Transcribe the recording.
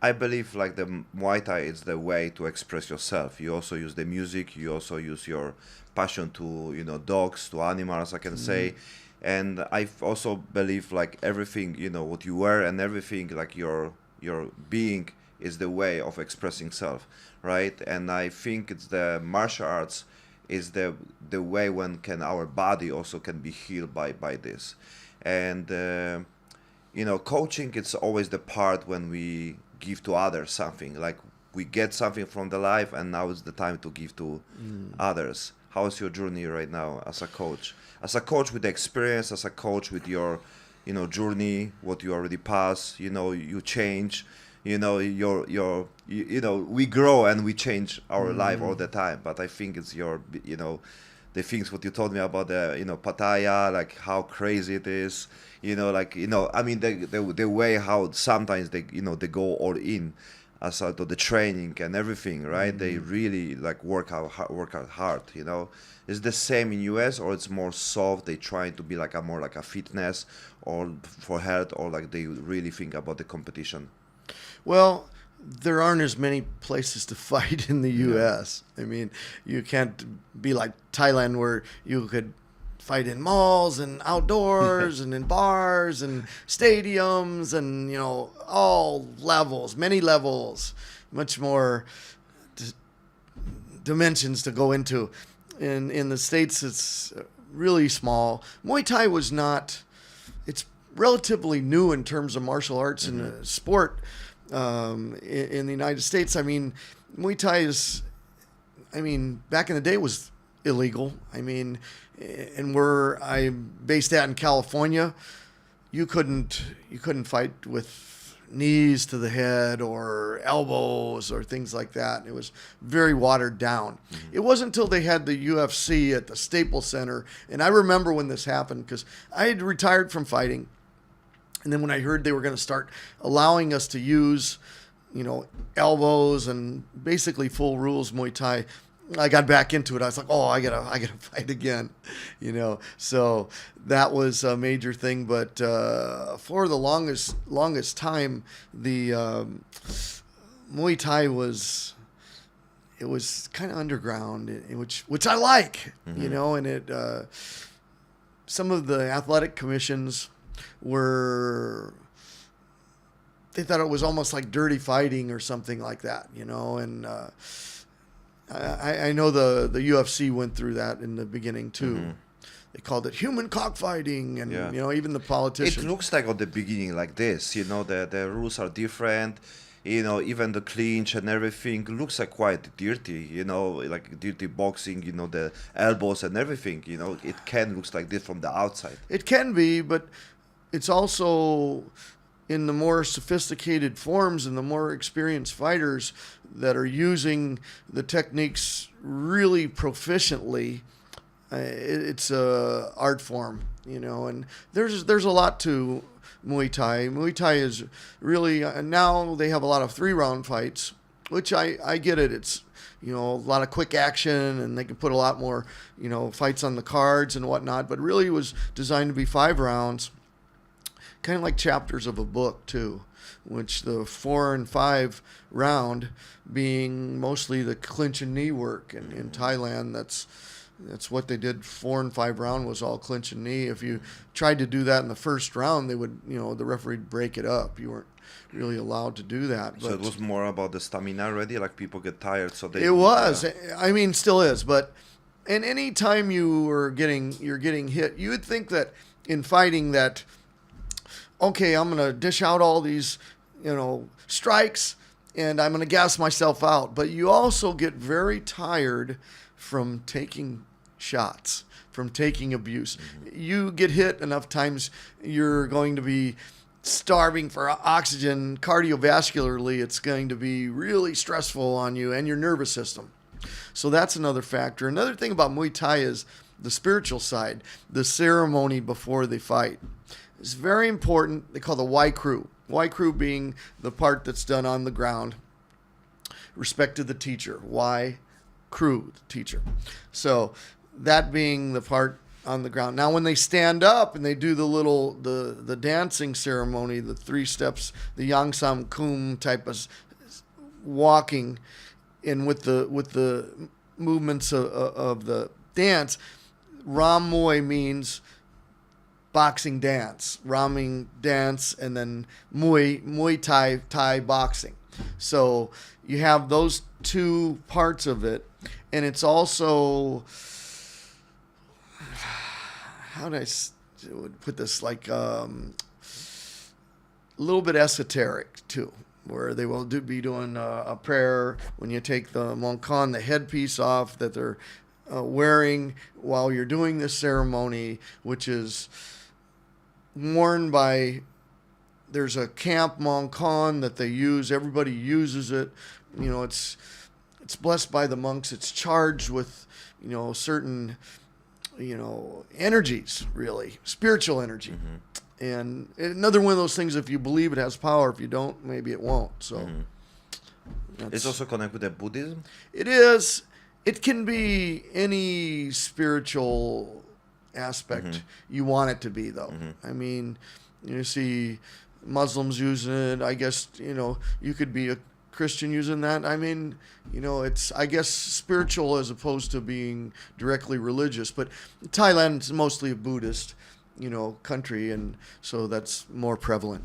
I believe like the Muay Thai is the way to express yourself. You also use the music. You also use your passion to dogs, to animals, I can say. And I also believe like everything what you wear and everything like your being is the way of expressing self, right? And I think it's the martial arts is the way when can our body also can be healed by this. And coaching it's always the part when we give to others something like we get something from the life and now is the time to give to others. How is your journey right now as a coach with the experience, as a coach with your journey, what you already passed, you change, we grow and we change our life all the time. But I think it's your the things what you told me about the Pattaya, like how crazy it is, I mean the way how sometimes they go all in as to the training and everything, right? They really like work out hard. Is the same in US or it's more soft? They try to be like a more like a fitness or for health, or like they really think about the competition. Well, there aren't as many places to fight in the U.S. I mean, you can't be like Thailand where you could fight in malls and outdoors and in bars and stadiums and, all levels, many levels, much more dimensions to go into. In the States, it's really small. Muay Thai was not, it's relatively new in terms of martial arts and sport. In the United States, I mean, Muay Thai is, back in the day it was illegal. And where I'm based at in California, you couldn't fight with knees to the head or elbows or things like that. It was very watered down. It wasn't until they had the UFC at the Staples Center, and I remember when this happened because I had retired from fighting. And then when I heard they were going to start allowing us to use, elbows and basically full rules Muay Thai, I got back into it. I was like, oh, I gotta fight again, So that was a major thing. But for the longest time, the Muay Thai was kind of underground, which I like, And it some of the athletic commissions they thought it was almost like dirty fighting or something like that, and I know the UFC went through that in the beginning too. They called it human cockfighting, and even the politicians. It looks like at the beginning like this, the rules are different, even the clinch and everything looks like quite dirty, like dirty boxing, the elbows and everything, it can looks like this from the outside. It can be, but it's also in the more sophisticated forms and the more experienced fighters that are using the techniques really proficiently. It's a art form, and there's a lot to Muay Thai. Muay Thai is really, now they have a lot of 3-round fights, which I get it. It's, a lot of quick action and they can put a lot more, fights on the cards and whatnot, but really it was designed to be 5 rounds. Kind of like chapters of a book too, which the 4 and 5 round being mostly the clinch and knee work. And in Thailand, that's what they did. 4 and 5 round was all clinch and knee. If you tried to do that in the first round, they would, the referee would break it up. You weren't really allowed to do that. So it was more about the stamina already, like people get tired. So they. It was. Still is. But and any time you're getting hit, you would think that in fighting that, okay, I'm going to dish out all these, strikes and I'm going to gas myself out. But you also get very tired from taking shots, from taking abuse. You get hit enough times, you're going to be starving for oxygen. Cardiovascularly, it's going to be really stressful on you and your nervous system. So that's another factor. Another thing about Muay Thai is the spiritual side, the ceremony before they fight. It's very important. They call the Wai Kru. Wai Kru being the part that's done on the ground. Respect to the teacher. Wai Kru, the teacher. So that being the part on the ground. Now, when they stand up and they do the dancing ceremony, the 3 steps, the Yang Sam Kum type of walking, and with the movements of the dance, Ram Muay means boxing dance, Raming dance, and then Muay Thai boxing. So you have those 2 parts of it, and it's also, how do I put this, like a little bit esoteric too, where they will be doing a prayer when you take the Mongkon, the headpiece off that they're wearing while you're doing this ceremony, which is worn by, there's a camp Mongkon that they use. Everybody uses it. It's blessed by the monks. It's charged with, certain, energies, really, spiritual energy. And another one of those things, if you believe it has power, if you don't, maybe it won't. So It's also connected with the Buddhism? It is. It can be any spiritual aspect you want it to be, though. I mean, you see Muslims using it. I guess, you could be a Christian using that. I mean, it's, I guess, spiritual as opposed to being directly religious. But Thailand is mostly a Buddhist, country, and so that's more prevalent.